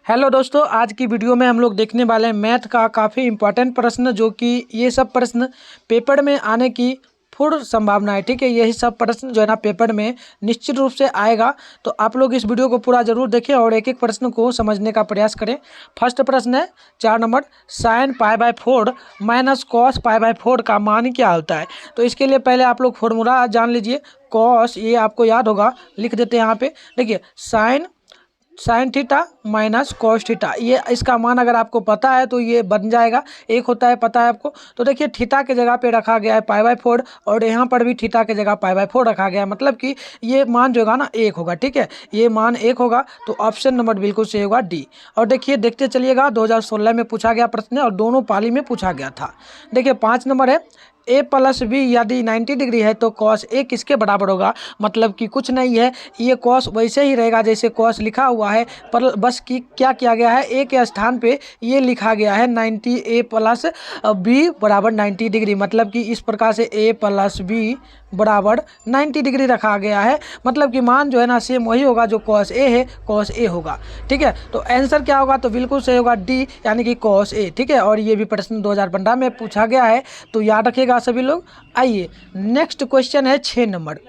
Hello दोस्तों, आज की वीडियो में हम लोग देखने वाले हैं मैथ का काफ़ी इंपॉर्टेंट प्रश्न, जो कि ये सब प्रश्न पेपर में आने की पूर्ण संभावना है। ठीक है, यही सब प्रश्न जो है ना पेपर में निश्चित रूप से आएगा। तो आप लोग इस वीडियो को पूरा जरूर देखें और एक एक प्रश्न को समझने का प्रयास करें। फर्स्ट प्रश्न है 4 नंबर, साइन π/4 माइनस कॉस π/4 का मान क्या होता है। तो इसके लिए पहले आप लोग फॉर्मूला जान लीजिए। कॉस, ये आपको याद होगा, लिख देते हैं यहाँ पे। देखिए, sine theta minus cos theta, ये इसका मान अगर आपको पता है तो ये बन जाएगा। एक होता है, पता है आपको। तो देखिए, थीटा के जगह पे रखा गया है π/4 और यहाँ पर भी थीटा के जगह π/4 रखा गया है, मतलब कि ये मान जो होगा ना 1 होगा। ठीक है, ये मान 1 होगा, तो ऑप्शन नंबर बिल्कुल सही होगा डी। और देखिए, देखते चलिएगा, 2016 में पूछा गया प्रश्न है और दोनों पाली में पूछा गया था। देखिए 5 नंबर है, a+b यदि 90 डिग्री है तो cos a किसके बराबर होगा। मतलब कि कुछ नहीं है, ये cos वैसे ही रहेगा जैसे cos लिखा हुआ है, पर बस कि क्या किया गया है, a के स्थान पे ये लिखा गया है 90 a+b बराबर 90 डिग्री। मतलब कि इस प्रकार से a+b बराबर 90 डिग्री रखा गया है। मतलब कि मान जो है ना सेम वही होगा जो cos a है, cos a होगा। ठीक है, तो आंसर क्या होगा, तो बिल्कुल सही होगा डी, यानी कि cos a। ठीक है, और ये भी प्रश्न 2015 में पूछा गया है, तो याद रखिएगा सभी लोग। आइए नेक्स्ट क्वेश्चन है 6 नंबर।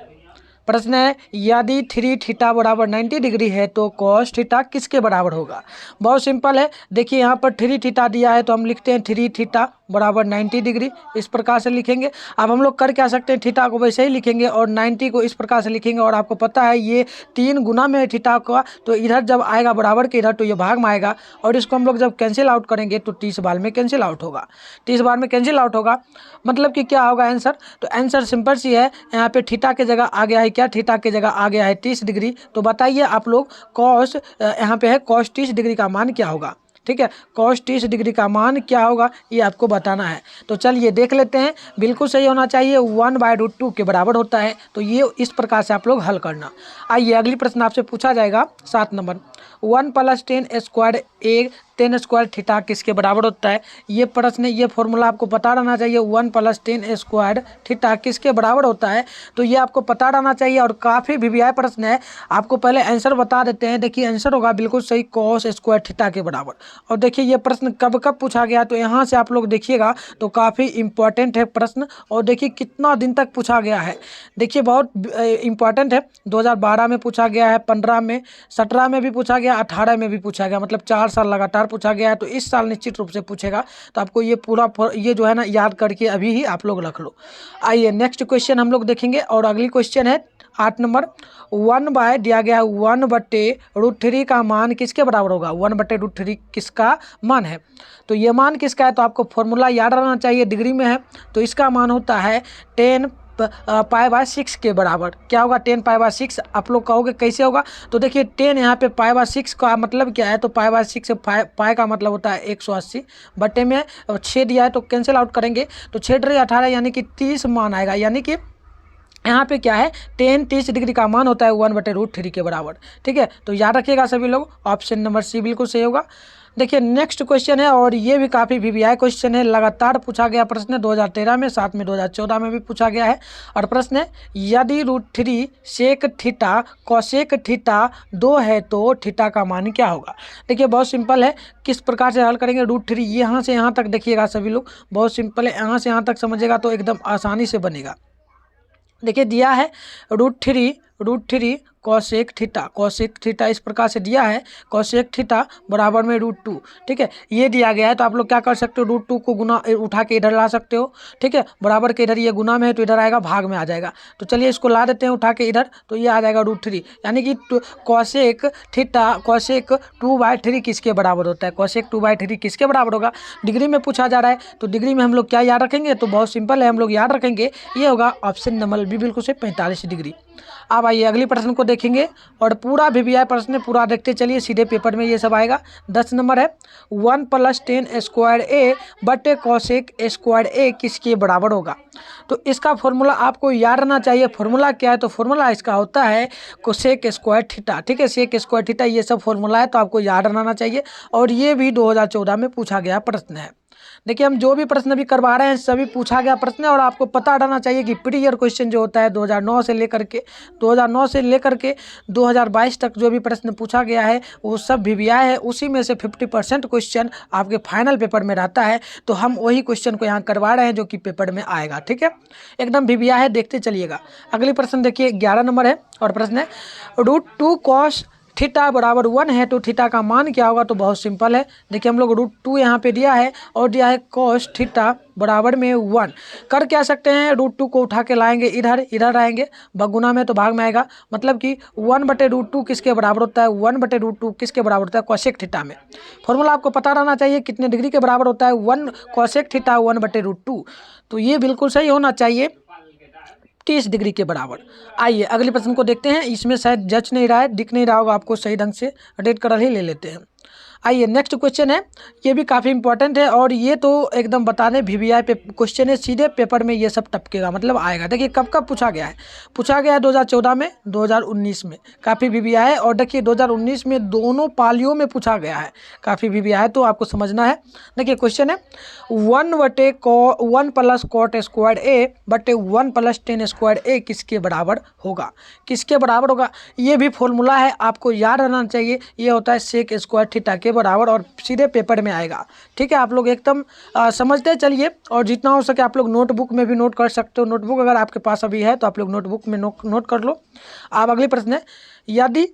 प्रश्न है, यदि 3 थीटा बराबर 90 डिग्री है तो cos थीटा किसके बराबर होगा। बहुत सिंपल है। देखिए यहाँ पर 3 थीटा दिया है तो हम लिखते हैं 3 थीटा बराबर 90 डिग्री, इस प्रकार से लिखेंगे। अब हम लोग कर क्या सकते हैं, थीटा को वैसे ही लिखेंगे और 90 को इस प्रकार से लिखेंगे। और आपको पता है ये 3 गुना में थीटा का, तो इधर जब आएगा बराबर के इधर तो ये भाग में आएगा, और इसको हम लोग जब कैंसिल आउट करेंगे तो 30 बार में कैंसिल आउट होगा। 30 बार में कैंसिल आउट होगा, मतलब कि क्या होगा आंसर, तो आंसर सिंपल सी है। यहाँ पे थीटा के जगह आ गया है क्या, थीटा के जगह आ गया है 30 डिग्री। तो बताइए आप लोग, कॉस यहाँ पे है, cos 30 डिग्री का मान क्या होगा। ठीक है, cos 30 डिग्री का मान क्या होगा ये आपको बताना है। तो चलिए देख लेते हैं। बिल्कुल सही होना चाहिए, 1/√2 के बराबर होता है। तो ये इस प्रकार से आप लोग हल करना। आइए अगली प्रश्न आपसे पूछा जाएगा 7 number, 1 + 10 square a 10 square theta किसके बराबर होता है। ये प्रश्न, ये फॉर्मूला आपको पता रहना चाहिए। 1 + 10 स्क्वायर थीटा किसके बराबर होता है, तो ये आपको पता रहना चाहिए। और काफ़ी वीवीआई प्रश्न है, आपको पहले आंसर बता देते हैं। देखिए आंसर होगा बिल्कुल सही, cos स्क्वायर थीटा के बराबर। और देखिए ये प्रश्न कब कब पूछा गया, तो यहाँ से आप लोग देखिएगा तो काफ़ी इंपॉर्टेंट है प्रश्न। और देखिए कितना दिन तक पूछा गया है, देखिए बहुत इंपॉर्टेंट है। 2012 में पूछा गया है, 15 में, 17 में भी पूछा गया, 18 में भी पूछा गया, मतलब 4 साल लगातार पूछा गया है। तो इस साल निश्चित रूप से पूछेगा, तो आपको ये पूरा ये जो है ना याद करके अभी ही आप लोग रख लो। आइए नेक्स्ट क्वेश्चन हम लोग देखेंगे, और अगली क्वेश्चन है 8 नंबर, 1 दिया गया है 1/√3 का मान किसके बराबर होगा। 1/√3 किसका मान है, तो ये मान किसका है, तो आपको फॉर्मूला याद रहना चाहिए, डिग्री में है। तो इसका मान होता है 10 π/6 के बराबर। क्या होगा, 10 π/6। आप लोग कहोगे कैसे होगा, तो देखिए 10 यहाँ पे π/6 का मतलब क्या है, तो π/6 से पाई का मतलब होता है 180, बटे में 6 दिया है तो कैंसिल आउट करेंगे तो 6 × 18 यानी कि 30 मान आएगा। यानी कि यहाँ पे क्या है, 30 डिग्री का मान होता है 1/√3 के बराबर। ठीक है, तो याद रखिएगा सभी लोग, ऑप्शन नंबर सी बिल्कुल सही होगा। देखिए नेक्स्ट क्वेश्चन है, और ये भी काफ़ी वीवीआई क्वेश्चन है, लगातार पूछा गया प्रश्न है। 2013 में, साथ में 2014 में भी पूछा गया है। और प्रश्न है, यदि √3 सेक थीटा कोसेक थीटा 2 है तो थीटा का मान क्या होगा। देखिए बहुत सिंपल है, किस प्रकार से हल करेंगे। √3 यहाँ से यहाँ तक देखिएगा सभी लोग, बहुत सिंपल है, यहाँ से यहाँ तक समझिएगा तो एकदम आसानी से बनेगा। देखिए दिया है √3 कोसेक थीटा इस प्रकार से दिया है, कोसेक थीटा बराबर में √2। ठीक है, ये दिया गया है, तो आप लोग क्या कर सकते हो, √2 को गुना उठा के इधर ला सकते हो। ठीक है, बराबर के इधर ये गुना में है तो इधर आएगा, भाग में आ जाएगा। तो चलिए इसको ला देते हैं उठा के इधर, तो ये आ जाएगा √3, यानी कि कोसेक थीटा कोसेक 2/3 किसके बराबर होता है। कोसेक 2/3 किसके बराबर होगा, डिग्री में पूछा जा रहा है। तो डिग्री में हम लोग क्या याद रखेंगे, तो बहुत सिंपल है, हम लोग याद रखेंगे, ये होगा ऑप्शन नंबर बी बिल्कुल से 45 डिग्री। अब आइए अगली प्रश्न को देखेंगे, और पूरा वीवीआई प्रश्न पूरा देखते चलिए, सीधे पेपर में ये सब आएगा। 10 नंबर है, 1 + 10 स्क्वायर a बटे कोसेक स्क्वायर a किसके बराबर होगा। तो इसका फॉर्मूला आपको याद रहना चाहिए। फॉर्मूला क्या है, तो फॉर्मूला इसका होता है कोसेक स्क्वायर थीटा। ठीक है, सेक स्क्वायर थीटा, ये सब फॉर्मूला है, तो आपको याद रहना चाहिए। और ये भी 2014 में पूछा गया प्रश्न है। देखिए हम जो भी प्रश्न अभी करवा रहे हैं सभी पूछा गया प्रश्न है, और आपको पता रहना चाहिए कि प्री ईयर क्वेश्चन जो होता है 2009 से लेकर के 2022 तक जो भी प्रश्न पूछा गया है वो सब VVI है। उसी में से 50% क्वेश्चन आपके फाइनल पेपर में रहता है, तो हम वही क्वेश्चन को यहाँ करवा रहे हैं जो कि पेपर में आएगा। ठीक है, एकदम VVI है, देखते चलिएगा। अगली प्रश्न देखिए 11 नंबर है, और प्रश्न है √2 cos थीटा बराबर 1 है तो थीटा का मान क्या होगा। तो बहुत सिंपल है, देखिए हम लोग √2 यहाँ पे दिया है और दिया है cos थीटा बराबर में 1। कर क्या सकते हैं, √2 को उठा के लाएंगे इधर, इधर आएंगे, बगुना में तो भाग में आएगा, मतलब कि 1/√2 किसके बराबर होता है, 1/√2 किसके बराबर होता है, कोसेक थीटा में। फॉर्मूला आपको पता रहना चाहिए कितने डिग्री के बराबर होता है, 1 कोसेक थीटा 1/√2, तो ये बिल्कुल सही होना चाहिए 30 डिग्री के बराबर। आइए अगले प्रश्न को देखते हैं, इसमें शायद जच नहीं रहा है, दिख नहीं रहा होगा आपको सही ढंग से, रेड कलर ही ले लेते हैं। आइए नेक्स्ट क्वेश्चन है, ये भी काफ़ी इंपॉर्टेंट है, और ये तो एकदम बता दें VVI पे क्वेश्चन है, सीधे पेपर में ये सब टपकेगा, मतलब आएगा। देखिए कब कब पूछा गया है, पूछा गया है 2014 में, 2019 में, काफ़ी VVI है। और देखिए 2019 में दोनों पालियों में पूछा गया है, काफ़ी VVI है, तो आपको समझना है। देखिए क्वेश्चन है 1 + cot² A बटे 1 + tan² A किसके बराबर होगा, किसके बराबर होगा। ये भी फॉर्मूला है, आपको याद रहना चाहिए, ये होता है sec² थीटा के बराबर, और सीधे पेपर में आएगा। ठीक है, आप लोग एकदम समझते चलिए, और जितना हो सके आप लोग नोटबुक में भी नोट कर सकते हो। नोटबुक अगर आपके पास अभी है तो आप लोग नोटबुक में नोट कर लो। अब अगली प्रश्न है, यदि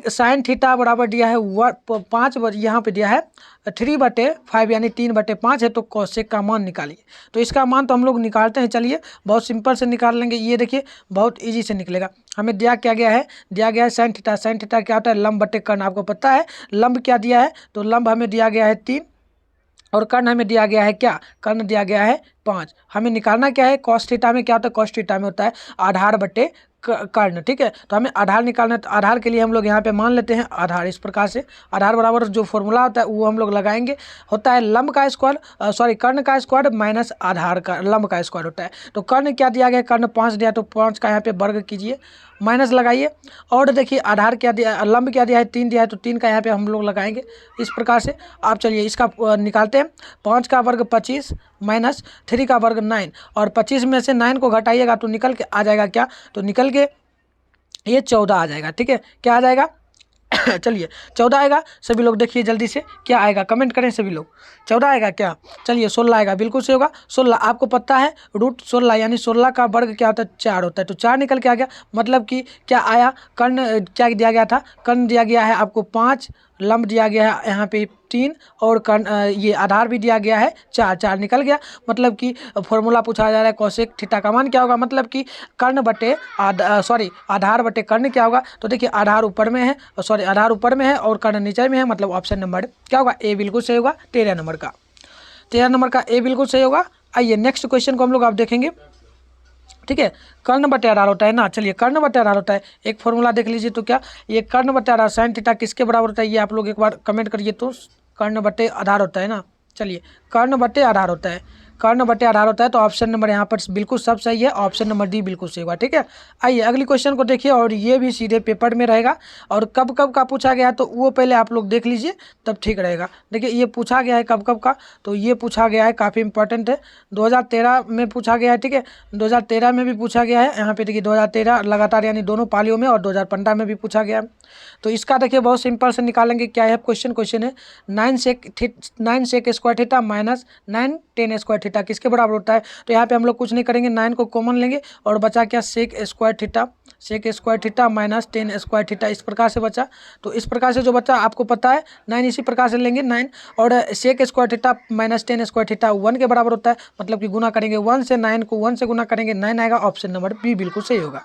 sin थीटा बराबर दिया है 5, यहाँ पे दिया है 3/5 यानी 3/5 है, तो कोसेक का मान निकालिए। तो इसका मान तो हम लोग निकालते हैं, चलिए बहुत सिंपल से निकाल लेंगे। ये देखिए बहुत इजी से निकलेगा। हमें दिया क्या गया है, दिया गया है sin थीटा। sin थीटा क्या होता है, लंब बटे कर्ण। आपको पता है लंब क्या दिया है, तो लंब हमें दिया गया है 3, और कर्ण हमें दिया गया है क्या, कर्ण दिया गया है 5। हमें निकालना क्या है, cos थीटा में क्या होता है, cos थीटा में होता है आधार बटे कर्ण। ठीक है, तो हमें आधार निकालना है, तो आधार के लिए हम लोग यहाँ पे मान लेते हैं आधार। इस प्रकार से आधार बराबर जो फॉर्मूला होता है वो हम लोग लगाएंगे, होता है लंब का स्क्वायर, सॉरी कर्ण का स्क्वायर माइनस आधार का, लंब का स्क्वायर होता है। तो कर्ण क्या दिया गया, कर्ण 5 दिया, तो 5 का यहाँ पे वर्ग कीजिए, माइनस लगाइए। और देखिए आधार क्या दिया, लंब क्या दिया है, 3 दिया है, तो 3 का यहाँ पे हम लोग लगाएंगे। इस प्रकार से आप चलिए इसका निकालते हैं। 5 का वर्ग 25 माइनस 3 का वर्ग 9, और 25 में से 9 को घटाइएगा तो निकल के आ जाएगा क्या, तो निकल के ये 14 आ जाएगा। ठीक है, क्या आ जाएगा चलिए 14 आएगा। सभी लोग देखिए जल्दी से क्या आएगा, कमेंट करें सभी लोग। 14 आएगा क्या, चलिए 16 आएगा, बिल्कुल सही होगा 16। आपको पता है √16 यानी 16 का वर्ग क्या होता है, 4 होता है, तो 4 निकल के आ गया। मतलब कि क्या आया, कर्ण क्या दिया गया था, कर्ण दिया गया है आपको 5, लंब दिया गया है यहाँ पे 3, और कर्ण ये आधार भी दिया गया है 4, 4 निकल गया। मतलब कि फॉर्मूला पूछा जा रहा है कोसेक थीटा का मान क्या होगा, मतलब कि कर्ण बटे आधार बटे कर्ण क्या होगा। तो देखिए आधार ऊपर में है, सॉरी आधार ऊपर में है और कर्ण नीचे में है, मतलब ऑप्शन नंबर क्या होगा, ए बिल्कुल सही होगा। 13 नंबर का, 13 नंबर का ए बिल्कुल सही होगा। आइए नेक्स्ट क्वेश्चन को हम लोग आप देखेंगे। ठीक है, कर्ण बटे आधार होता है ना, चलिए कर्ण बटे आधार होता है, एक फॉर्मूला देख लीजिए। तो क्या ये कर्ण बटे आधार sin थीटा किसके बराबर होता है, ये आप लोग एक बार कमेंट करिए। तो कर्ण बटे आधार होता है ना, चलिए कर्ण बटे आधार होता है, कर्ण बटे आधार होता है, तो ऑप्शन नंबर यहाँ पर बिल्कुल सब सही है, ऑप्शन नंबर डी बिल्कुल सही होगा। ठीक है, आइए अगली क्वेश्चन को देखिए, और ये भी सीधे पेपर में रहेगा, और कब कब का पूछा गया है तो वो पहले आप लोग देख लीजिए तब ठीक रहेगा। देखिए ये पूछा गया है कब कब का, तो ये पूछा गया है, काफ़ी इंपॉर्टेंट है, 2013 में पूछा गया है। ठीक है, 2013 में भी पूछा गया है, यहाँ पे देखिए 2013 लगातार यानी दोनों पालियों में, और 2015 में भी पूछा गया है। तो इसका देखिए बहुत सिंपल से निकालेंगे। क्या है क्वेश्चन है 9 sec square theta minus 9 tan square theta किसके बराबर होता है। तो यहाँ पे हम लोग कुछ नहीं करेंगे, 9 को कॉमन लेंगे, और बचा क्या sec square theta minus tan square theta, इस प्रकार से बचा। तो इस प्रकार से जो बचा आपको पता है 9 इसी प्रकार से लेंगे 9, और sec square theta minus tan square theta 1 के बराबर होता है, मतलब कि गुना करेंगे 1 से, 9 को 1 से गुना करेंगे 9 आएगा, ऑप्शन नंबर बी बिल्कुल सही होगा।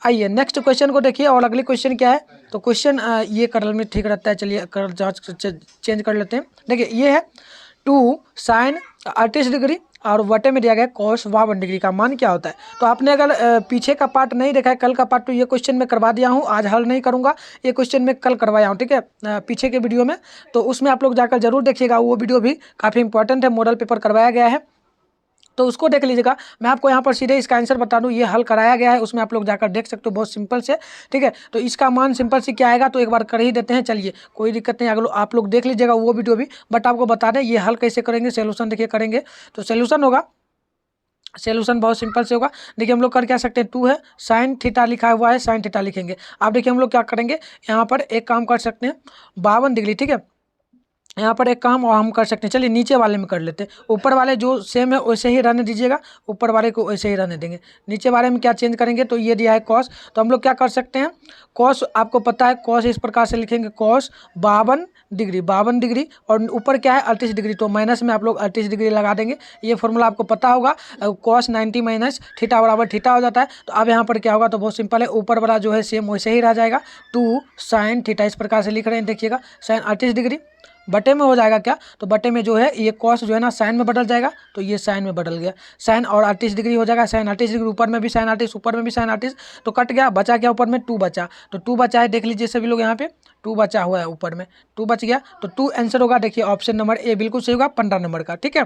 आइए नेक्स्ट क्वेश्चन को देखिए, और अगली क्वेश्चन क्या है, तो क्वेश्चन ये कलर में ठीक रहता है, चलिए कलर चेंज कर लेते हैं। देखिए ये है 2 sin 38 डिग्री, और वटे में दिया गया cos 52 डिग्री का मान क्या होता है। तो आपने अगर पीछे का पार्ट नहीं देखा है, कल का पार्ट, तो ये क्वेश्चन मैं करवा दिया हूँ, आज हल नहीं करूँगा, ये क्वेश्चन मैं कल करवाया हूँ। ठीक है, पीछे के वीडियो में, तो उसमें आप लोग जाकर जरूर देखिएगा, वो वीडियो भी काफ़ी इंपॉर्टेंट है, मॉडल पेपर करवाया गया है। तो उसको देख लीजिएगा। मैं आपको यहाँ पर सीधे इसका आंसर बता दूँ, ये हल कराया गया है, उसमें आप लोग जाकर देख सकते हो, बहुत सिंपल से, ठीक है। तो इसका मान सिंपल से क्या आएगा, तो एक बार कर ही देते हैं, चलिए कोई दिक्कत नहीं, अगर आप लोग देख लीजिएगा वो वीडियो भी, बट आपको बता दें ये हल कैसे करेंगे, सोल्यूशन देखिए करेंगे। तो सोल्यूशन होगा, सोल्यूशन बहुत सिंपल से होगा। देखिए हम लोग कर क्या सकते हैं, 2 है साइन थीटा लिखा हुआ है, साइन थीटा लिखेंगे। अब देखिए हम लोग क्या करेंगे, यहाँ पर एक काम कर सकते हैं 52 डिग्री, ठीक है। यहाँ पर एक काम और हम कर सकते हैं, चलिए नीचे वाले में कर लेते हैं। ऊपर वाले जो सेम है वैसे ही रहने दीजिएगा, ऊपर वाले को वैसे ही रहने देंगे। नीचे वाले में क्या चेंज करेंगे, तो ये दिया है कॉस, तो हम लोग क्या कर सकते हैं, कॉस आपको पता है कॉस इस प्रकार से लिखेंगे, कॉस 52 डिग्री, 52 डिग्री, और ऊपर क्या है 38 डिग्री, तो माइनस में आप लोग 38 डिग्री लगा देंगे। ये फॉर्मूला आपको पता होगा, कॉस 90 माइनस थीटा बराबर थीटा हो जाता है। तो अब यहाँ पर क्या होगा, तो बहुत सिंपल है, ऊपर वाला जो है सेम वैसे ही रह जाएगा, 2 साइन थीटा, इस प्रकार से लिख रहे हैं, देखिएगा साइन 38 डिग्री बटे में हो जाएगा क्या, तो बटे में जो है ये कॉस जो है ना साइन में बदल जाएगा, तो ये साइन में बदल गया, साइन और 38 डिग्री हो जाएगा, साइन 38 डिग्री, ऊपर में भी साइन 38, ऊपर में भी साइन 38, तो कट गया, बचा क्या ऊपर में 2 बचा, तो 2 बचा है, देख लीजिए सभी लोग यहाँ पे 2 बचा हुआ है, ऊपर में 2 बच गया, तो 2 आंसर होगा। देखिए ऑप्शन नंबर ए बिल्कुल सही होगा, 15 नंबर का, ठीक है,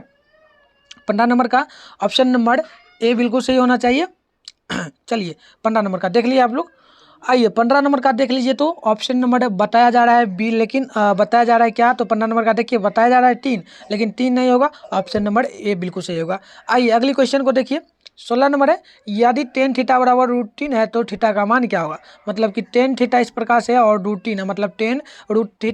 15 नंबर का ऑप्शन नंबर ए बिल्कुल सही होना चाहिए। चलिए 15 नंबर का देख लिया आप लोग। आइए 15 नंबर का देख लीजिए, तो ऑप्शन नंबर बताया जा रहा है बी, लेकिन बताया जा रहा है क्या, तो 15 नंबर का देखिए बताया जा रहा है 3, लेकिन 3 नहीं होगा, ऑप्शन नंबर ए बिल्कुल सही होगा। आइए अगली क्वेश्चन को देखिए, 16 नंबर है, यदि tan थीटा बराबर √3 है तो थीटा का मान क्या होगा। मतलब कि tan थीटा इस प्रकार से है और √3 है, मतलब tan √3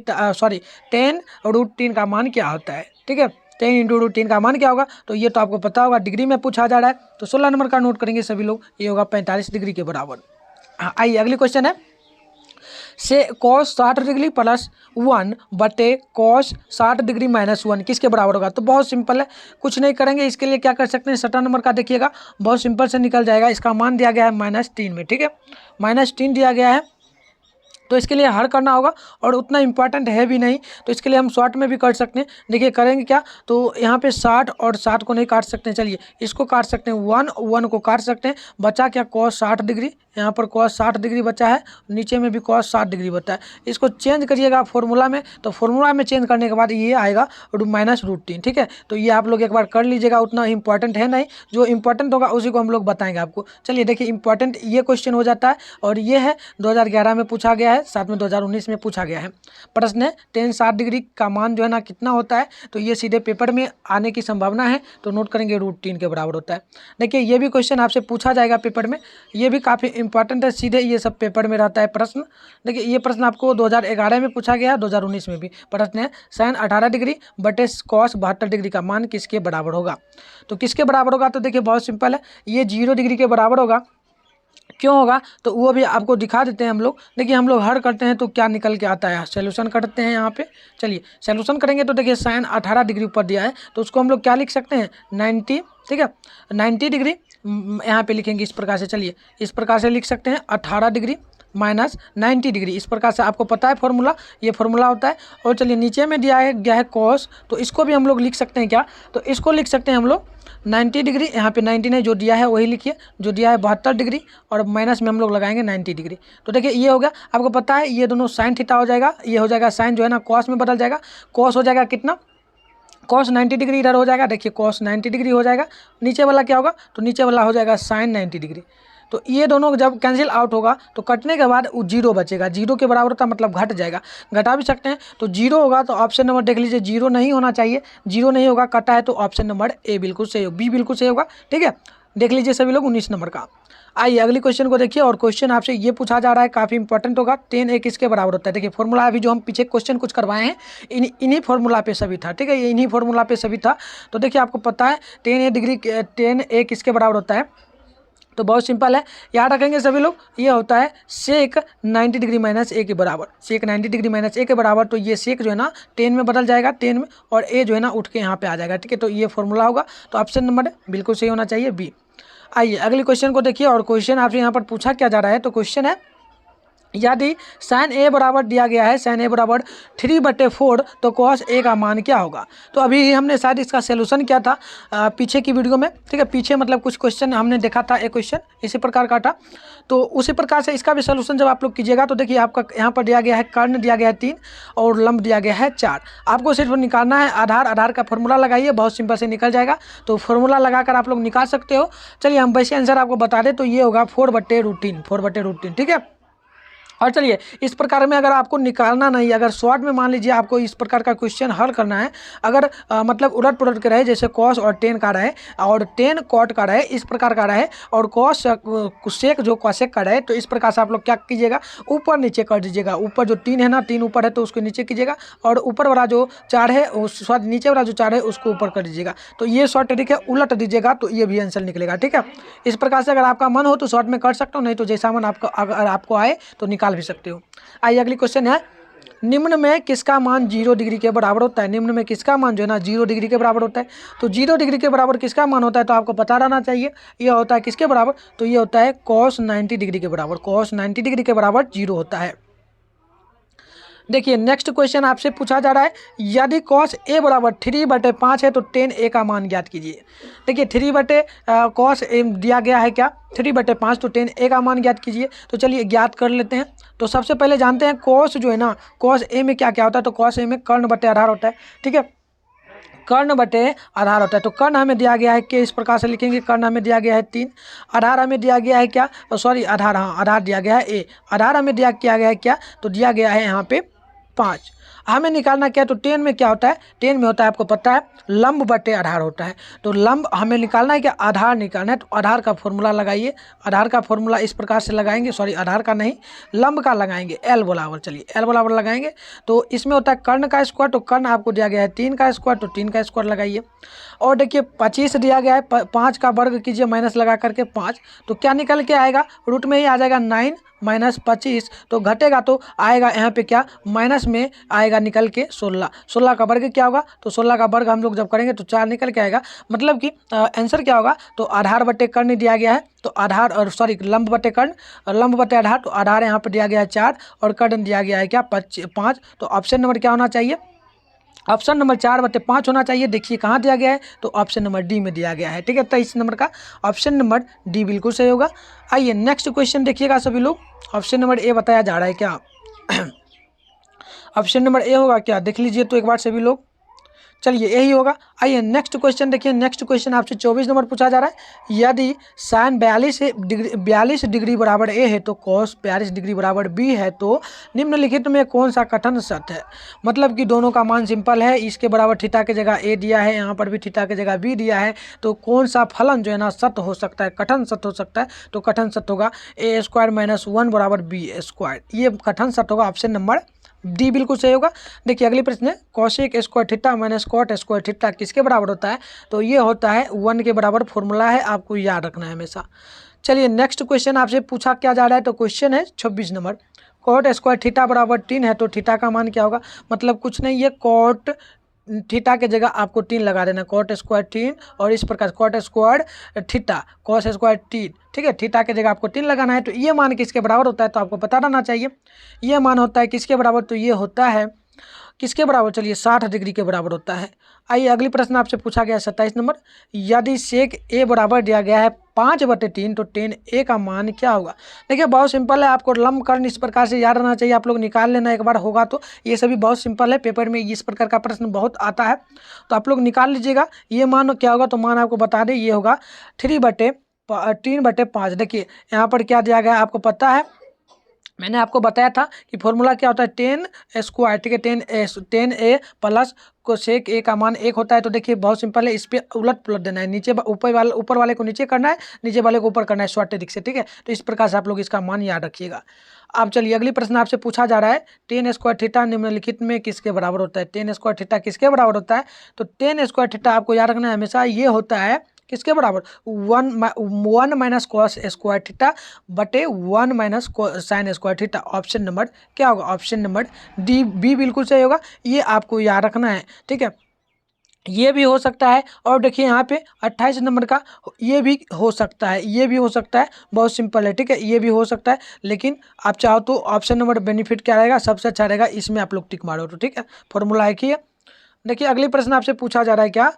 का मान क्या होता है, ठीक है, 10 × √3 का मान क्या होगा, तो ये तो आपको पता होगा, डिग्री में पूछा जा रहा है, तो 16 नंबर का नोट करेंगे सभी लोग, ये होगा 45 डिग्री के बराबर। आइए अगली क्वेश्चन है, से cos 60 डिग्री प्लस 1 बटे cos 60 डिग्री माइनस 1 किसके बराबर होगा। तो बहुत सिंपल है, कुछ नहीं करेंगे, इसके लिए क्या कर सकते हैं, 17 नंबर का देखिएगा, बहुत सिंपल से निकल जाएगा। इसका मान दिया गया है -3 में, ठीक है, -3 दिया गया है, तो इसके लिए हल करना होगा, और उतना इंपॉर्टेंट है भी नहीं, तो इसके लिए हम शॉर्ट में भी कर सकते हैं। देखिए करेंगे क्या, तो यहाँ पे 60 और 60 को नहीं काट सकते हैं, चलिए इसको काट सकते हैं, 1 को काट सकते हैं, बचा क्या cos 60 डिग्री, यहाँ पर cos 60 डिग्री बचा है, नीचे में भी cos 60 डिग्री बचा है। इसको चेंज करिएगा फॉर्मूला में, तो फॉर्मूला में चेंज करने के बाद ये आएगा -√3, ठीक है। तो ये आप लोग एक बार कर लीजिएगा, उतना इंपॉर्टेंट है नहीं, जो इंपॉर्टेंट होगा उसी को हम लोग बताएंगे आपको। चलिए देखिए इंपॉर्टेंट ये क्वेश्चन हो जाता है, और ये है 2011 में पूछा गया है, साथ में 2019 में पूछा गया है। प्रश्न है tan 60 डिग्री का मान जो है ना कितना होता है, तो ये सीधे पेपर में आने की संभावना है, तो नोट करेंगे √3 के बराबर होता है। देखिए ये भी क्वेश्चन आपसे पूछा जाएगा पेपर में, ये भी काफ़ी इंपॉर्टेंट है, सीधे ये सब पेपर में रहता है प्रश्न। देखिए ये प्रश्न आपको 2011 में पूछा गया, 2019 में भी प्रश्न है, sin 18 डिग्री बटे cos 72 डिग्री का मान किसके बराबर होगा। तो किसके बराबर होगा, तो देखिए बहुत सिंपल है, ये 0 डिग्री के बराबर होगा। क्यों होगा, तो वो भी आपको दिखा देते हैं हम लोग। देखिए हम लोग हर करते हैं तो क्या निकल के आता है, सोल्यूशन करते हैं यहाँ पे। चलिए सोल्यूशन करेंगे, तो देखिए साइन 18 डिग्री ऊपर दिया है, तो उसको हम लोग क्या लिख सकते हैं 90, ठीक है, 90 डिग्री यहाँ पे लिखेंगे इस प्रकार से, चलिए इस प्रकार से लिख सकते हैं 18 डिग्री माइनस 90 डिग्री, इस प्रकार से आपको पता है फॉर्मूला, ये फॉर्मूला होता है। और चलिए नीचे में दिया है गया है कॉस, तो इसको भी हम लोग लिख सकते हैं क्या, तो इसको लिख सकते हैं हम लोग 90 डिग्री, यहाँ पे 90 नहीं, जो दिया है वही लिखिए, जो दिया है 72 डिग्री, और माइनस में हम लोग लगाएंगे 90 डिग्री। तो देखिए ये हो गया, आपको पता है ये दोनों साइन थीटा हो जाएगा, ये हो जाएगा साइन जो है ना कॉस में बदल जाएगा, कॉस हो जाएगा कितना, cos 90 डिग्री इधर हो जाएगा, देखिए cos 90 डिग्री हो जाएगा, नीचे वाला क्या होगा, तो नीचे वाला हो जाएगा sin 90 डिग्री। तो ये दोनों जब कैंसिल आउट होगा तो कटने के बाद 0 बचेगा, 0 के बराबर होता मतलब घट जाएगा, घटा भी सकते हैं, तो 0 होगा, तो ऑप्शन नंबर देख लीजिए 0 नहीं होना चाहिए, 0 नहीं होगा, कटा है, तो ऑप्शन नंबर ए बिल्कुल सही होगा, बी बिल्कुल सही होगा, ठीक है। देख लीजिए सभी लोग 19 नंबर का। आइए अगली क्वेश्चन को देखिए, और क्वेश्चन आपसे ये पूछा जा रहा है, काफ़ी इंपॉर्टेंट होगा, tan a किसके बराबर होता है। देखिए फॉर्मूला अभी जो हम पीछे क्वेश्चन कुछ करवाए हैं इन्हीं फॉर्मूला पे सभी था, ठीक है, ये इन्हीं फॉर्मूला पे सभी था। तो देखिए आपको पता है tan a किसके बराबर होता है, तो बहुत सिंपल है, याद रखेंगे सभी लोग, ये होता है सेक 90 डिग्री माइनस ए के बराबर, सेक 90 डिग्री माइनस ए के बराबर, तो ये सेक जो है ना tan में बदल जाएगा, tan में, और ए जो है ना उठ के यहाँ पे आ जाएगा, ठीक है। तो ये फॉर्मूला होगा, तो ऑप्शन नंबर बिल्कुल सही होना चाहिए, बी। आइए अगले क्वेश्चन को देखिए, और क्वेश्चन आपसे यहाँ पर पूछा क्या जा रहा है, तो क्वेश्चन है यदि साइन ए बराबर दिया गया है, साइन ए बराबर 3/4, तो कॉस ए का मान क्या होगा। तो अभी हमने शायद इसका सोल्यूशन किया था पीछे की वीडियो में, ठीक है। पीछे मतलब कुछ क्वेश्चन हमने देखा था, एक क्वेश्चन इसी प्रकार का था। तो उसी प्रकार से इसका भी सोल्यूशन जब आप लोग कीजिएगा तो देखिए आपका यहाँ पर दिया गया है कर्ण दिया गया है 3 और लंब दिया गया है 4। आपको सिर्फ निकालना है आधार, आधार का फॉर्मूला लगाइए, बहुत सिंपल से निकल जाएगा। तो फॉर्मूला लगाकर आप लोग निकाल सकते हो। चलिए हम वैसे आंसर आपको बता दें तो ये होगा 4/√3, 4/√3, ठीक है। और चलिए इस प्रकार में अगर आपको निकालना नहीं, अगर शॉर्ट में मान लीजिए आपको इस प्रकार का क्वेश्चन हल करना है, अगर मतलब उलट पुलट के रहे, जैसे कॉस और टेन का रहे और टेन कॉट का रहे, इस प्रकार का रहे, और कॉस सेक जो कॉसेक का रहे, तो इस प्रकार से आप लोग क्या कीजिएगा, ऊपर नीचे कर दीजिएगा। ऊपर जो 3 है ना, 3 ऊपर है तो उसको नीचे कीजिएगा, और ऊपर वाला जो 4 है सॉरी नीचे वाला जो 4 है उसको ऊपर कर दीजिएगा। तो ये शॉर्ट ट्रिक है, उलट दीजिएगा तो ये भी आंसर निकलेगा, ठीक है। इस प्रकार से अगर आपका मन हो तो शॉर्ट में कर सकते हो, नहीं तो जैसा मन आपको अगर आपको आए तो निकाल भी सकते हो। आइए अगली क्वेश्चन है, निम्न में किसका मान 0 डिग्री के बराबर होता है। निम्न में किसका मान जो है ना 0 डिग्री के बराबर होता है। तो 0 डिग्री के बराबर किसका मान होता है तो आपको पता रहना चाहिए। ये होता है किसके बराबर, तो ये होता है cos 90 डिग्री के बराबर। cos 90 डिग्री के बराबर 0 होता है। देखिए नेक्स्ट क्वेश्चन आपसे पूछा जा रहा है, यदि cos a बराबर 3/5 है तो tan a का मान ज्ञात कीजिए। देखिए 3/cos a दिया गया है क्या, 3/5, तो tan a का मान ज्ञात कीजिए। तो चलिए ज्ञात कर लेते हैं। तो सबसे पहले जानते हैं cos जो है ना, cos a में क्या क्या होता है। तो cos a में कर्ण बटे आधार होता है, ठीक है, कर्ण बटे आधार होता है। तो कर्ण हमें दिया गया है कि इस प्रकार से लिखेंगे, कर्ण हमें दिया गया है 3, आधार हमें दिया गया है क्या, सॉरी आधार, हाँ आधार दिया गया है a, आधार हमें दिया किया गया है क्या, तो दिया गया है यहाँ पे 5। हमें निकालना क्या, तो 10 में क्या होता है, 10 में होता है आपको पता है लंब बटे आधार होता है। तो लंब हमें निकालना है क्या, आधार निकालना है। तो आधार का फॉर्मूला लगाइए, आधार का फॉर्मूला इस प्रकार से लगाएंगे, सॉरी आधार का नहीं लंब का लगाएंगे, एल बराबर, चलिए एल बराबर लगाएंगे। तो इसमें होता है कर्ण का स्क्वायर, तो कर्ण आपको दिया गया है 3 का स्क्वायर, तो 3 का स्क्वायर लगाइए। और देखिए 25 दिया गया है, 5 का वर्ग कीजिए माइनस लगा करके 5, तो क्या निकल के आएगा, रूट में ही आ जाएगा 9 माइनस 25, तो घटेगा तो आएगा यहाँ पे क्या, माइनस में आएगा निकल के 16। 16 का वर्ग क्या होगा, तो 16 का वर्ग हम लोग जब करेंगे तो 4 निकल के आएगा। मतलब कि आंसर क्या होगा, तो आधार बटे कर्ण दिया गया है, तो आधार और सॉरी लंब बटे कर्ण, लंब बटे आधार, तो आधार यहाँ पर दिया गया है 4 और कर्ण दिया गया है क्या 5। तो ऑप्शन नंबर क्या होना चाहिए, ऑप्शन नंबर 4/5 होना चाहिए। देखिए कहाँ दिया गया है, तो ऑप्शन नंबर डी में दिया गया है, ठीक है। 23 नंबर का ऑप्शन नंबर डी बिल्कुल सही होगा। आइए नेक्स्ट क्वेश्चन देखिएगा सभी लोग, ऑप्शन नंबर ए बताया जा रहा है क्या ऑप्शन नंबर ए होगा क्या, देख लीजिए तो एक बार सभी लोग, चलिए यही होगा। आइए नेक्स्ट क्वेश्चन देखिए, नेक्स्ट क्वेश्चन आपसे 24 नंबर पूछा जा रहा है, यदि साइन 42 डिग्री बराबर ए है तो कॉस 42 डिग्री बराबर बी है तो निम्नलिखित में कौन सा कथन सत्य है। मतलब कि दोनों का मान सिंपल है, इसके बराबर थीटा की जगह ए दिया है, यहाँ पर भी थीटा की जगह बी दिया है, तो कौन सा फलन जो है ना सत्य हो सकता है, कथन सत्य हो सकता है। तो कथन सत्य होगा a² - 1 बराबर b², ये कथन सत्य होगा, ऑप्शन नंबर डी बिल्कुल सही होगा। देखिए अगली प्रश्न है, cosec square theta minus cot square theta किसके बराबर होता है, तो ये होता है 1 के बराबर, फॉर्मूला है, आपको याद रखना है हमेशा। चलिए नेक्स्ट क्वेश्चन आपसे पूछा क्या जा रहा है, तो क्वेश्चन है 26 नंबर, कॉट स्क्वायर थीटा बराबर 3 है तो थीटा का मान क्या होगा। मतलब कुछ नहीं, ये कॉट थीटा के जगह आपको 3 लगा देना, कॉट स्क्वायर 3, और इस प्रकार cot square theta cos square 3, ठीक है, थीटा के जगह आपको 3 लगाना है। तो ये मान किसके बराबर होता है, तो आपको पता रहना चाहिए ये मान होता है किसके बराबर, तो ये होता है किसके बराबर, चलिए 60 डिग्री के बराबर होता है। आइए अगली प्रश्न आपसे पूछा गया है 27 नंबर, यदि सेक ए बराबर दिया गया है 5/3 तो tan ए का मान क्या होगा। देखिए बहुत सिंपल है, आपको लंब कर्ण इस प्रकार से याद रहना चाहिए, आप लोग निकाल लेना एक बार होगा तो, ये सभी बहुत सिंपल है, पेपर में इस प्रकार का प्रश्न बहुत आता है, तो आप लोग निकाल लीजिएगा। ये मान क्या होगा, तो मान आपको बता दें, ये होगा 3/5। देखिए यहाँ पर क्या दिया गया है आपको पता है, मैंने आपको बताया था कि फॉर्मूला क्या होता है tan स्क्वायर, ठीक है, tan a प्लस कोसेक ए का मान 1 होता है। तो देखिए बहुत सिंपल है, इस पर उलट पुलट देना है, नीचे ऊपर वाले को नीचे करना है, नीचे वाले को ऊपर करना है शॉर्ट ट्रिक से, ठीक है। तो इस प्रकार से आप लोग इसका मान याद रखिएगा। अब चलिए अगली प्रश्न आपसे पूछा जा रहा है, tan स्क्वायर थीटा निम्नलिखित में किसके बराबर होता है। tan स्क्वायर थीटा किसके बराबर होता है, तो tan स्क्वायर थीटा आपको याद रखना है हमेशा, ये होता है किसके बराबर, 1 माइनस कॉस स्क्वायर थीटा बटे 1 minus sine square theta. Option number क्या होगा, ऑप्शन नंबर डी बी बिल्कुल सही होगा, ये आपको याद रखना है, ठीक है। ये भी हो सकता है। और देखिए यहाँ पे 28 नंबर का ये भी हो सकता है, ये भी हो सकता है। बहुत सिंपल है, ठीक है, ये भी हो सकता है। लेकिन आप चाहो तो ऑप्शन नंबर बेनिफिट क्या रहेगा, सबसे अच्छा रहेगा, इसमें आप लोग टिक मारो तो ठीक है। फॉर्मूला एक ही है। देखिए अगली प्रश्न आपसे पूछा जा रहा है क्या,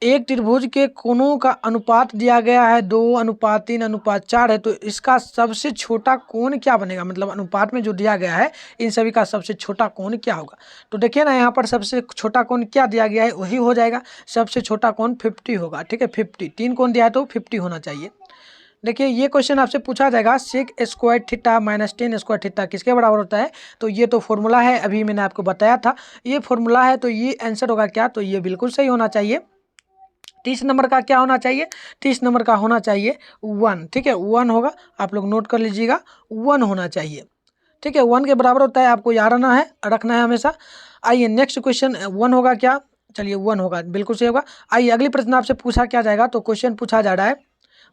एक त्रिभुज के कोणों का अनुपात दिया गया है 2:3:4 है, तो इसका सबसे छोटा कोण क्या बनेगा, मतलब अनुपात में जो दिया गया है इन सभी का सबसे छोटा कोण क्या होगा। तो देखिए ना यहाँ पर सबसे छोटा कोण क्या दिया गया है वही हो जाएगा, सबसे छोटा कोण 50 होगा, ठीक है। 50, 3 कोण दिया है तो 50 होना चाहिए। देखिए ये क्वेश्चन आपसे पूछा जाएगा sec square theta minus tan square theta किसके बराबर होता है। तो ये तो फॉर्मूला है, अभी मैंने आपको बताया था ये फॉर्मूला है, तो ये आंसर होगा क्या, तो ये बिल्कुल सही होना चाहिए। 30 नंबर का क्या होना चाहिए, 30 नंबर का होना चाहिए 1, ठीक है, 1 होगा, आप लोग नोट कर लीजिएगा, 1 होना चाहिए, ठीक है। 1 के बराबर होता है, आपको याद रखना है हमेशा। आइए नेक्स्ट क्वेश्चन 1 होगा क्या, चलिए 1 होगा, बिल्कुल सही होगा। आइए अगली प्रश्न आपसे पूछा क्या जाएगा, तो क्वेश्चन पूछा जा रहा है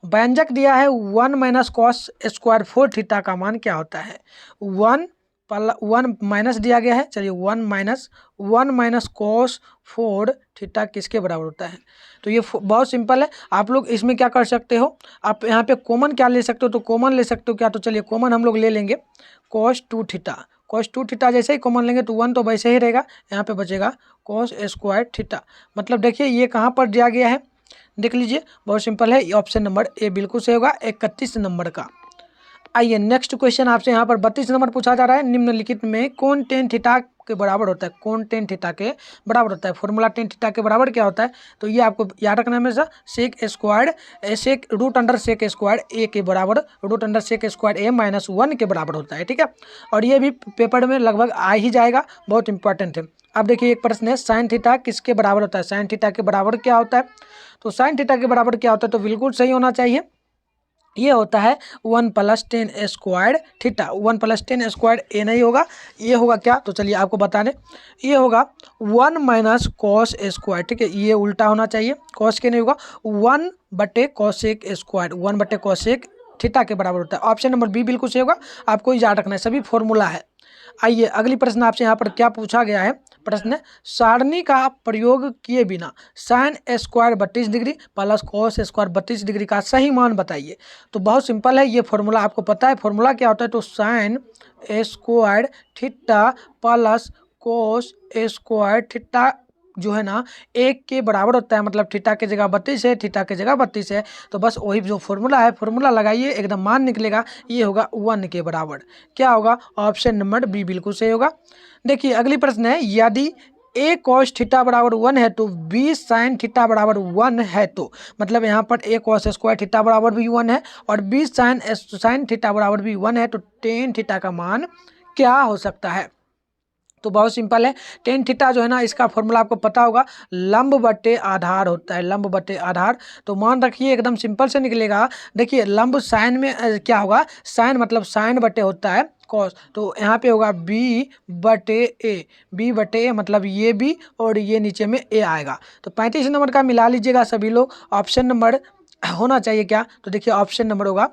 व्यंजक दिया है 1 माइनस कॉस स्क्वायर 4 थीटा का मान क्या होता है। 1 माइनस दिया गया है, चलिए 1 माइनस कॉस 4 थीटा किसके बराबर होता है। तो ये बहुत सिंपल है, आप लोग इसमें क्या कर सकते हो, आप यहाँ पे कॉमन क्या ले सकते हो, तो कॉमन ले सकते हो क्या, तो चलिए कॉमन हम लोग ले लेंगे कॉस 2 थीटा। कॉस 2 थीटा जैसे ही कॉमन लेंगे तो 1 तो वैसे ही रहेगा, यहाँ पे बचेगा कॉस स्क्वायर थीटा। मतलब देखिए ये कहाँ पर दिया गया है, देख लीजिए, बहुत सिंपल है, ऑप्शन नंबर ए बिल्कुल सही होगा 31 नंबर का। आइए नेक्स्ट क्वेश्चन आपसे यहाँ पर 32 नंबर पूछा जा रहा है, निम्नलिखित में कौन टेन थीटा के बराबर होता है, कौन टेन थीटा के बराबर होता है। फॉर्मूला टेन थीटा के बराबर क्या होता है, तो ये आपको याद रखना है हमेशा, sec square sec root under sec square A के बराबर root under sec square A minus 1 के बराबर होता है, ठीक है। और ये भी पेपर में लगभग आ ही जाएगा, बहुत इंपॉर्टेंट है। अब देखिए एक प्रश्न है साइन थीटा किसके बराबर होता है, साइन थीटा के बराबर क्या होता है, तो साइन थीटा के बराबर क्या होता है, तो बिल्कुल सही होना चाहिए, ये होता है 1 + 10 स्क्वायर थीटा। 1 + 10 स्क्वायर ए नहीं होगा, ये होगा क्या, तो चलिए आपको बता दें, ये होगा 1 माइनस कॉस स्क्वायर, ठीक है, ये उल्टा होना चाहिए, कॉस के नहीं होगा, 1/कोसेक स्क्वायर, 1/कोसेक थीटा के बराबर होता है। ऑप्शन नंबर बी बिल्कुल सही होगा, आपको याद रखना है, सभी फॉर्मूला है। आइए अगली प्रश्न आपसे यहाँ पर क्या पूछा गया है, प्रश्न सारणी का प्रयोग किए बिना sine square 32 degree plus cos square 32 degree का सही मान बताइए। तो बहुत सिंपल है, ये फॉर्मूला आपको पता है, फॉर्मूला क्या होता है, तो sine square theta plus cos square theta जो है ना एक के बराबर होता है, मतलब थीटा की जगह 32 है, थीटा की जगह 32 है, तो बस वही जो फॉर्मूला है, फॉर्मूला लगाइए, एकदम मान निकलेगा, ये होगा 1 के बराबर। क्या होगा, ऑप्शन नंबर बी बिल्कुल सही होगा। देखिए अगली प्रश्न है, यदि a cos थीटा बराबर 1 है तो b sin थीटा बराबर 1 है, तो मतलब यहाँ पर a cos स्क्वायर थीटा बराबर भी 1 है और b sin थीटा बराबर भी 1 है, तो टेन थीटा का मान क्या हो सकता है। तो बहुत सिंपल है, टेन थीटा जो है ना इसका फॉर्मूला आपको पता होगा, लंब बटे आधार होता है, लंब बटे आधार। तो मान रखिए एकदम सिंपल से निकलेगा। देखिए लंब साइन में क्या होगा, साइन मतलब साइन बटे होता है कॉस, तो यहाँ पे होगा b/a मतलब ये b और ये नीचे में a आएगा। तो 35 नंबर का मिला लीजिएगा सभी लोग, ऑप्शन नंबर होना चाहिए क्या, तो देखिए ऑप्शन नंबर होगा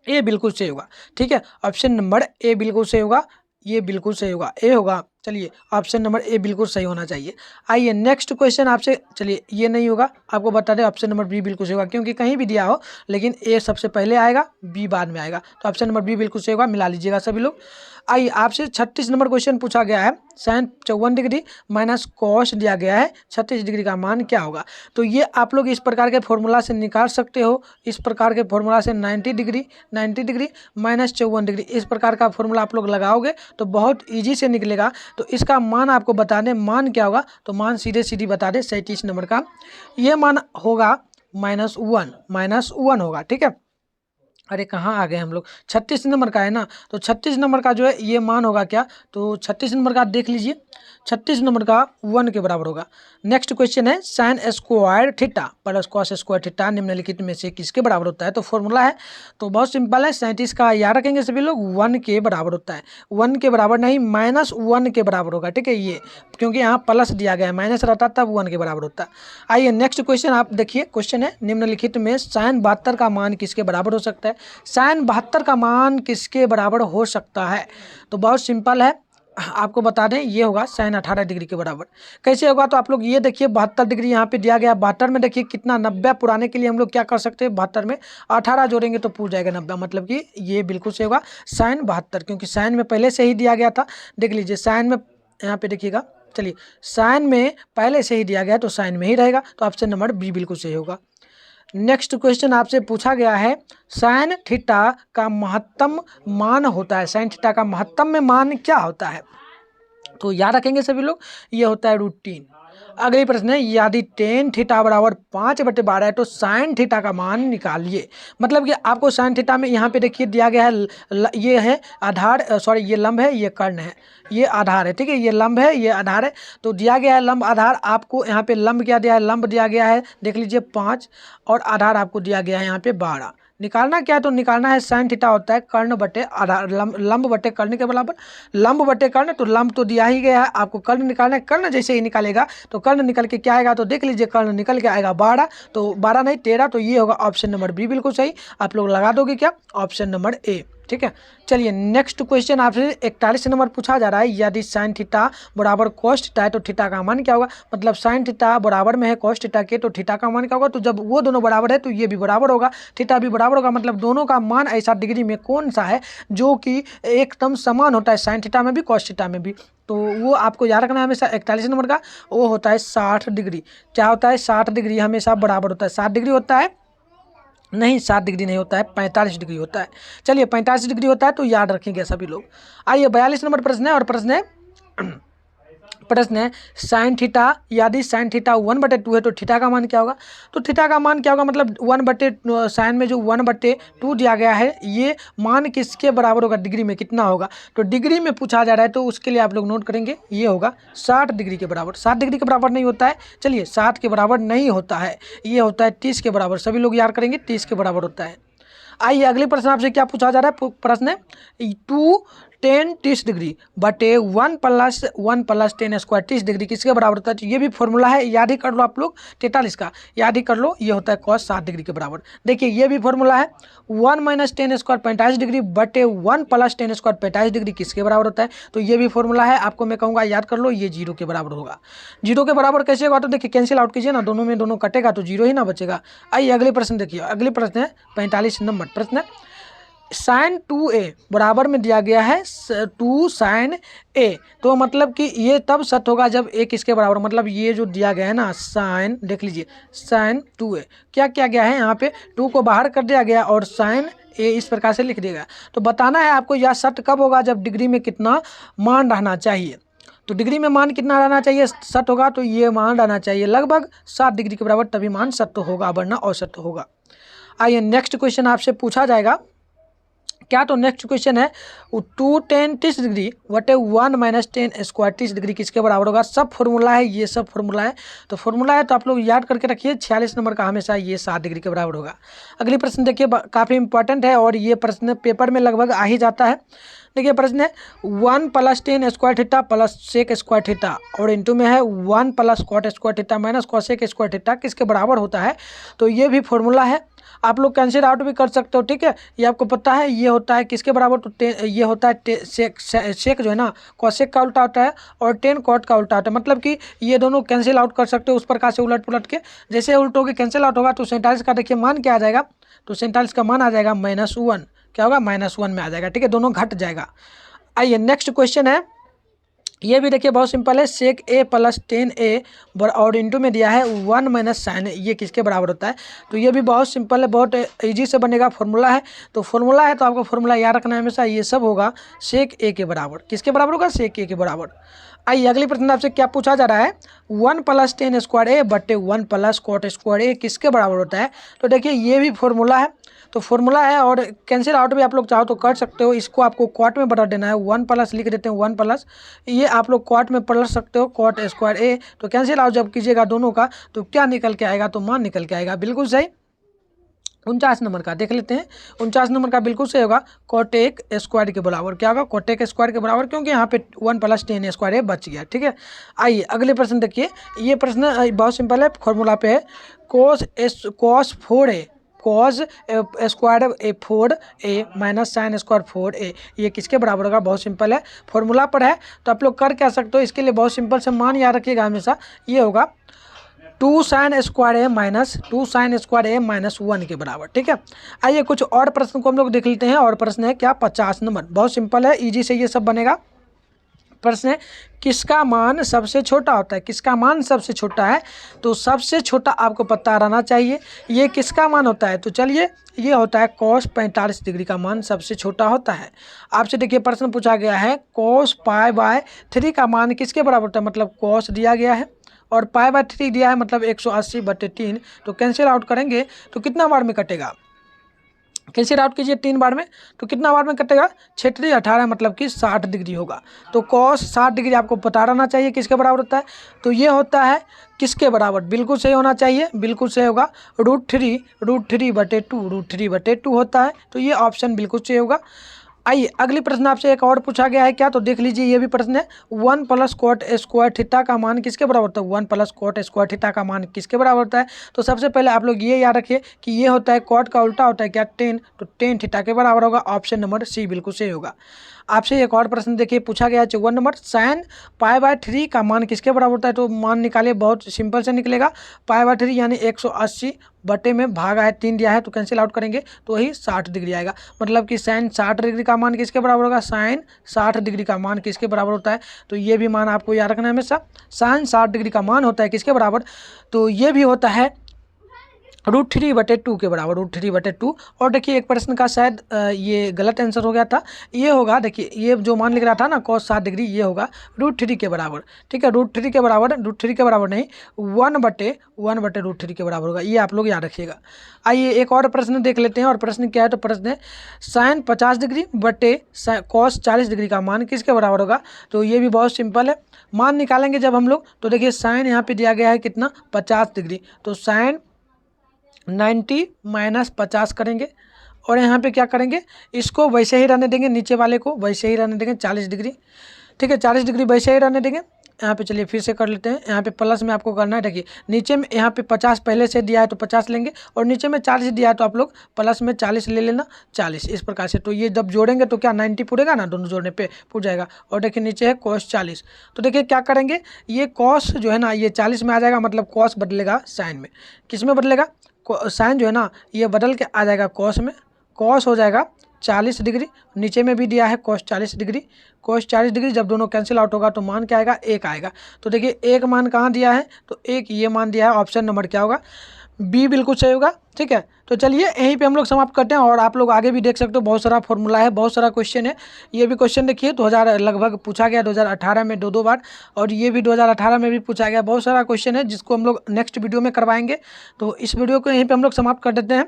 ए बिल्कुल सही होगा, ठीक है, ऑप्शन नंबर ए बिल्कुल सही होगा, ये बिल्कुल सही होगा, ए होगा। चलिए ऑप्शन नंबर ए बिल्कुल सही होना चाहिए। आइए नेक्स्ट क्वेश्चन आपसे, चलिए ये नहीं होगा, आपको बता दें ऑप्शन नंबर बी बिल्कुल सही होगा, क्योंकि कहीं भी दिया हो लेकिन ए सबसे पहले आएगा, बी बाद में आएगा, तो ऑप्शन नंबर बी बिल्कुल सही होगा, मिला लीजिएगा सभी लोग। आइए आपसे 36 नंबर क्वेश्चन पूछा गया है, साइन 54 डिग्री माइनस कॉस दिया गया है 36 डिग्री का मान क्या होगा। तो ये आप लोग इस प्रकार के फॉर्मूला से निकाल सकते हो, इस प्रकार के फॉर्मूला से 90 डिग्री माइनस 54 डिग्री, इस प्रकार का फॉर्मूला आप लोग लगाओगे तो बहुत ईजी से निकलेगा। तो इसका मान आपको बता दें, मान क्या होगा, तो मान सीधे बता दें 37 नंबर का, ये मान होगा -1 होगा, ठीक है। अरे कहाँ आ गए हम लोग, 36 नंबर का है ना, तो 36 नंबर का जो है ये मान होगा क्या, तो 36 नंबर का देख लीजिए, 36 नंबर का 1 के बराबर होगा। नेक्स्ट क्वेश्चन है sine square theta plus cos square theta निम्नलिखित में से किसके बराबर होता है। तो फॉर्मूला है, तो बहुत सिंपल है, 37 का याद रखेंगे सभी लोग, 1 के बराबर होता है, 1 के बराबर नहीं -1 के बराबर होगा, ठीक है, ये क्योंकि यहाँ प्लस दिया गया है, माइनस रहता तब 1 के बराबर होता है। आइए नेक्स्ट क्वेश्चन आप देखिए, क्वेश्चन है निम्नलिखित में साइन 72 का मान किसके बराबर हो सकता है। साइन 72 का मान किसके बराबर हो सकता है, तो बहुत सिंपल है, आपको बता दें ये होगा sin 18 डिग्री के बराबर। कैसे होगा तो आप लोग ये देखिए 72 डिग्री यहाँ पे दिया गया, 72 में देखिए कितना 90 पुराने के लिए हम लोग क्या कर सकते हैं 72 में 18 जोड़ेंगे तो पूछ जाएगा 90, मतलब कि ये बिल्कुल सही होगा sin 72, क्योंकि sin में पहले से ही दिया गया था। देख लीजिए sin में यहाँ पे देखिएगा, चलिए sin में पहले से ही दिया गया तो sin में ही रहेगा, तो ऑप्शन नंबर बी बिल्कुल सही होगा। नेक्स्ट क्वेश्चन आपसे पूछा गया है साइन थीटा का महत्तम मान होता है, साइन थीटा का महत्तम में मान क्या होता है, तो याद रखेंगे सभी लोग, ये होता है √3। अगली प्रश्न है यदि टेन थीटा बराबर 5/12 है तो साइन थीटा का मान निकालिए। मतलब कि आपको साइन थीटा में यहाँ पे देखिए दिया गया है ये है आधार, सॉरी ये लंब है, ये कर्ण है, ये आधार है, ठीक है, ये लंब है, ये आधार है, तो दिया गया है लंब आधार। आपको यहाँ पे लंब क्या दिया है, लंब दिया गया है, देख लीजिए 5, और आधार आपको दिया गया है यहाँ पे 12। निकालना क्या है तो निकालना है साइन थीटा होता है कर्ण बटे आधार, लंब बटे कर्ण के बराबर, लंब बटे कर्ण, तो लंब तो दिया ही गया है, आपको कर्ण निकालना है। कर्ण जैसे ही निकालेगा तो कर्ण निकल के क्या आएगा तो देख लीजिए, कर्ण निकल के आएगा 12, तो 12 नहीं 13, तो ये होगा ऑप्शन नंबर बी बिल्कुल सही। आप लोग लगा दोगे क्या, ऑप्शन नंबर ए, ठीक है। चलिए नेक्स्ट क्वेश्चन आपसे 41 नंबर पूछा जा रहा है यदि साइन थीटा बराबर कॉस थीटा है तो थीटा का मान क्या होगा। मतलब साइन थीटा बराबर में है कॉस थीटा के, तो थीटा का मान क्या होगा, तो जब वो दोनों बराबर है तो ये भी बराबर होगा, थीटा भी बराबर होगा। मतलब दोनों का मान ऐसा डिग्री में कौन सा है जो कि एकदम समान होता है, साइन थीटा में भी कॉस थीटा में भी, तो वो आपको याद रखना है हमेशा। 41 नंबर का वो होता है 60 डिग्री। क्या होता है, 60 डिग्री हमेशा बराबर होता है। 60 डिग्री होता है नहीं, 60 डिग्री नहीं होता है, 45 डिग्री होता है। चलिए 45 डिग्री होता है तो याद रखेंगे सभी लोग। आइए 42 नंबर प्रश्न है, और प्रश्न है साइन थीटा यदि साइन थीटा 1/2 है तो थीटा का मान क्या होगा। तो थीटा का मान क्या होगा, मतलब 1/, साइन में जो 1/2 दिया गया है ये मान किसके बराबर होगा, डिग्री में कितना होगा। तो डिग्री में पूछा जा रहा है तो उसके लिए आप लोग नोट करेंगे ये होगा 60 डिग्री के बराबर। 60 डिग्री के बराबर नहीं होता है, चलिए 60 के बराबर नहीं होता है, ये होता है 30 के बराबर। सभी लोग याद करेंगे 30 के बराबर होता है। आइए अगले प्रश्न आपसे क्या पूछा जा रहा है, प्रश्न है 2 10 डिग्री बटे 1 + 10 स्क्वायर 30 डिग्री किसके बराबर होता है। तो ये भी फॉर्मूला है, याद ही कर लो आप लोग, 43 का याद ही कर लो, ये होता है cos 60 डिग्री के बराबर। देखिए ये भी फॉर्मूला है 1 - 10 स्क्वायर 45 डिग्री बटे 1 + 10 स्क्वायर 45 डिग्री किसके बराबर होता है। तो ये भी फॉर्मूला है, आपको मैं कहूँगा याद कर लो, ये 0 के बराबर होगा। 0 के बराबर कैसे होगा, तो देखिए कैंसिल आउट कीजिए ना, दोनों में दोनों कटेगा तो 0 ही ना बचेगा। आइए अगले प्रश्न देखिए, अगले प्रश्न है 45 नंबर प्रश्न है साइन 2a बराबर में दिया गया है 2 साइन a, तो मतलब कि ये तब सत्य होगा जब a किसके बराबर, मतलब ये जो दिया गया है ना साइन, देख लीजिए साइन 2a क्या किया गया है, यहाँ पे 2 को बाहर कर दिया गया और साइन a इस प्रकार से लिख दिया गया। तो बताना है आपको यह सत्य कब होगा, जब डिग्री में कितना मान रहना चाहिए। तो डिग्री में मान कितना रहना चाहिए, सत्य होगा तो ये मान रहना चाहिए लगभग 60 डिग्री के बराबर, तभी मान सत्य होगा वरना असत्य होगा। आइए नेक्स्ट क्वेश्चन आपसे पूछा जाएगा क्या, तो नेक्स्ट क्वेश्चन है 2 10 30 डिग्री बटे 1 - 10 स्क्वायर 30 डिग्री किसके बराबर होगा। सब फॉर्मूला है, ये सब फॉर्मूला है, तो फॉर्मूला है तो आप लोग याद करके रखिए। 46 नंबर का हमेशा ये 7 डिग्री के बराबर होगा। अगली प्रश्न देखिए काफ़ी इंपॉर्टेंट है और ये प्रश्न पेपर में लगभग आ ही जाता है। देखिए प्रश्न है 1 + 10 square theta plus sec square theta और इंटू में है 1 + cot square theta minus cosec square theta किसके बराबर होता है। तो ये भी फॉर्मूला है, आप लोग कैंसिल आउट भी कर सकते हो, ठीक है, ये आपको पता है। ये होता है किसके बराबर, तो ये होता है सेक जो है ना कॉसेक का उल्टा होता है और 10 कॉट का उल्टा होता है। मतलब कि ये दोनों कैंसिल आउट कर सकते हो उस प्रकार से उलट पुलट के, जैसे उल्टोगे कैंसिल आउट होगा। तो 47 का देखिए मान क्या आ जाएगा, तो 47 का मान आ जाएगा -1, क्या होगा -1 में आ जाएगा, ठीक है, दोनों घट जाएगा। आइए नेक्स्ट क्वेश्चन है, ये भी देखिए बहुत सिंपल है, सेक a + 10a और इंटू में दिया है 1 - साइन ये किसके बराबर होता है। तो ये भी बहुत सिंपल है, बहुत इजी से बनेगा, फॉर्मूला है। तो फॉर्मूला है तो आपको फॉर्मूला याद रखना है हमेशा, ये सब होगा सेक a के बराबर, किसके बराबर होगा, सेक a के बराबर। आइए अगली प्रश्न आपसे क्या पूछा जा रहा है 1 + 10 स्क्वायर a बटे 1 + कॉट स्क्वायर a किसके बराबर होता है। तो देखिए ये भी फॉर्मूला है, तो फॉर्मूला है और कैंसिल आउट भी आप लोग चाहो तो कर सकते हो। इसको आपको कॉट में बता देना है, 1 + लिख देते हैं 1+, ये आप लोग कॉट में पढ़ सकते हो कॉट स्क्वायर a। तो कैंसिल आउट जब कीजिएगा दोनों का तो क्या निकल के आएगा, तो मान निकल के आएगा, बिल्कुल सही। 49 नंबर का देख लेते हैं, 49 नंबर का बिल्कुल सही होगा कोटेक स्क्वायर के बराबर। क्या होगा, कोटेक स्क्वायर के बराबर, क्योंकि यहाँ पे 1 + 10 स्क्वायर बच गया, ठीक है। आइए अगले प्रश्न देखिए, ये प्रश्न बहुत सिंपल है, फॉर्मूला पे है cos 4a कॉस स्क्वायर ए 4a minus sine square 4a, ये किसके बराबर होगा? बहुत सिंपल है, फॉर्मूला पर है तो आप लोग कर क्या सकते हो, इसके लिए बहुत सिंपल से मान याद रखिएगा हमेशा, ये होगा 2 साइन स्क्वायर ए माइनस 1 के बराबर। ठीक है, आइए कुछ और प्रश्न को हम लोग देख लेते हैं। और प्रश्न है क्या? 50 नंबर, बहुत सिंपल है, इजी से ये सब बनेगा। प्रश्न है किसका मान सबसे छोटा होता है? किसका मान सबसे छोटा है? तो सबसे छोटा आपको पता रहना चाहिए, ये किसका मान होता है? तो चलिए, ये होता है cos 45 डिग्री का मान सबसे छोटा होता है। आपसे देखिए प्रश्न पूछा गया है cos π/3 का मान किसके बराबर होता है? मतलब cos दिया गया है और π/3 दिया है, मतलब 180/3। तो कैंसिल आउट करेंगे तो कितना बार में कटेगा? कैंसिल आउट कीजिए 3 बार में, तो कितना बार में कटेगा? 6 18, मतलब कि 60 डिग्री होगा। तो cos 60 डिग्री आपको पता रहना चाहिए किसके बराबर होता है। तो ये होता है किसके बराबर? बिल्कुल सही होना चाहिए, बिल्कुल सही होगा, √3/2 होता है। तो ये ऑप्शन बिल्कुल सही होगा। आइए अगली प्रश्न आपसे एक और पूछा गया है क्या? तो देख लीजिए, ये भी प्रश्न है 1 + cot स्क्वायर थीटा का मान किसके बराबर होता है? 1 + cot स्क्वायर थीटा का मान किसके बराबर होता है? तो सबसे पहले आप लोग ये याद रखिए कि ये होता है cot का उल्टा होता है क्या? tan, तो tan थीटा के बराबर होगा। ऑप्शन नंबर सी बिल्कुल सही होगा। आपसे एक और प्रश्न देखिए पूछा गया है 54 नंबर, sin π/3 का मान किसके बराबर होता है? तो मान निकालिए, बहुत सिंपल से निकलेगा, π/3 यानी 180 बटे में भागा है 3 दिया है, तो कैंसिल आउट करेंगे तो वही 60 डिग्री आएगा। मतलब कि sin 60 डिग्री का मान किसके बराबर होगा? sin 60 डिग्री का मान किसके बराबर होता है? तो ये भी मान आपको याद रखना है हमेशा, sin 60 डिग्री का मान होता है किसके बराबर? तो ये भी होता है √3/2 के बराबर, √3/2। और देखिए एक प्रश्न का शायद ये गलत आंसर हो गया था, ये होगा, देखिए ये जो मान लिख रहा था ना cos 60 डिग्री, ये होगा √3 के बराबर। ठीक है, √3 के बराबर, √3 के बराबर नहीं, 1/√3 के बराबर होगा, ये आप लोग याद रखिएगा। आइए एक और प्रश्न देख लेते हैं। और प्रश्न क्या है? तो प्रश्न है sin 50 डिग्री बटे cos 40 डिग्री का मान किसके बराबर होगा? तो ये भी बहुत सिंपल है, मान निकालेंगे जब हम लोग, तो देखिए sin यहाँ पे दिया गया है कितना? 50 डिग्री, तो sin 90 - 50 करेंगे और यहाँ पे क्या करेंगे? इसको वैसे ही रहने देंगे, नीचे वाले को वैसे ही रहने देंगे 40 डिग्री। ठीक है, 40 डिग्री वैसे ही रहने देंगे। यहाँ पे चलिए फिर से कर लेते हैं, यहाँ पे प्लस में आपको करना है। देखिए नीचे में यहाँ पे 50 पहले से दिया है तो 50 लेंगे, और नीचे में 40 दिया है तो आप लोग प्लस में 40 ले लेना, 40 इस प्रकार से। तो ये जब जोड़ेंगे तो क्या 90 पूरेगा ना, दोनों जोड़ने पे पूर जाएगा। और देखिए नीचे है cos 40, तो देखिए क्या करेंगे, ये cos जो है ना ये 40 में आ जाएगा, मतलब cos बदलेगा साइन में। किस में बदलेगा? साइन जो है ना ये बदल के आ जाएगा cos में, cos हो जाएगा 40 डिग्री, नीचे में भी दिया है cos 40 डिग्री, cos 40 डिग्री। जब दोनों कैंसिल आउट होगा तो मान क्या आएगा? 1 आएगा। तो देखिए एक मान कहाँ दिया है? तो एक ये मान दिया है, ऑप्शन नंबर क्या होगा? बी बिल्कुल सही होगा। ठीक है, तो चलिए यहीं पे हम लोग समाप्त करते हैं। और आप लोग आगे भी देख सकते हो, बहुत सारा फॉर्मूला है, बहुत सारा क्वेश्चन है। ये भी क्वेश्चन देखिए 2000 लगभग पूछा गया, 2018 में 2 बार, और ये भी 2018 में भी पूछा गया। बहुत सारा क्वेश्चन है जिसको हम लोग नेक्स्ट वीडियो में करवाएंगे। तो इस वीडियो को यहीं पर हम लोग समाप्त कर देते हैं।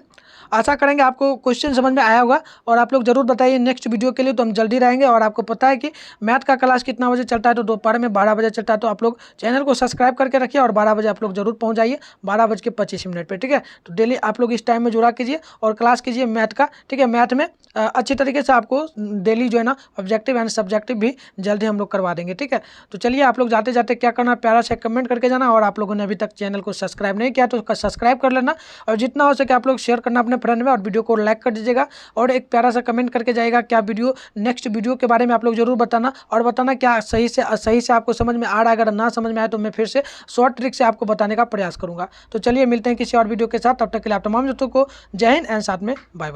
आशा करेंगे आपको क्वेश्चन समझ में आया होगा, और आप लोग जरूर बताइए नेक्स्ट वीडियो के लिए, तो हम जल्दी रहेंगे। और आपको पता है कि मैथ का क्लास कितना बजे चलता है? तो दोपहर में 12 बजे चलता है। तो आप लोग चैनल को सब्सक्राइब करके रखिए, और 12 बजे आप लोग जरूर पहुंच जाइए, 12:25 पे। ठीक है, तो डेली आप लोग इस टाइम में जुड़ा कीजिए और क्लास कीजिए मैथ का। ठीक है, मैथ में अच्छी तरीके से आपको डेली जो है ना ऑब्जेक्टिव एंड सब्जेक्टिव भी जल्दी हम लोग करवा देंगे। ठीक है, तो चलिए आप लोग जाते जाते क्या करना, प्यारा से कमेंट करके जाना। और आप लोगों ने अभी तक चैनल को सब्सक्राइब नहीं किया तो सब्सक्राइब कर लेना, और जितना हो सके आप लोग शेयर करना अपने फ्रेंड में, और वीडियो को लाइक कर दीजिएगा, और एक प्यारा सा कमेंट करके जाएगा क्या वीडियो, नेक्स्ट वीडियो के बारे में आप लोग जरूर बताना, और बताना क्या सही से आपको समझ में आ रहा है। अगर ना समझ में आए तो मैं फिर से शॉर्ट ट्रिक से आपको बताने का प्रयास करूंगा। तो चलिए मिलते हैं किसी और वीडियो के साथ, तब तक के लिए आप तमाम दोस्तों को जय हिंद एंड साथ में बाय बाय।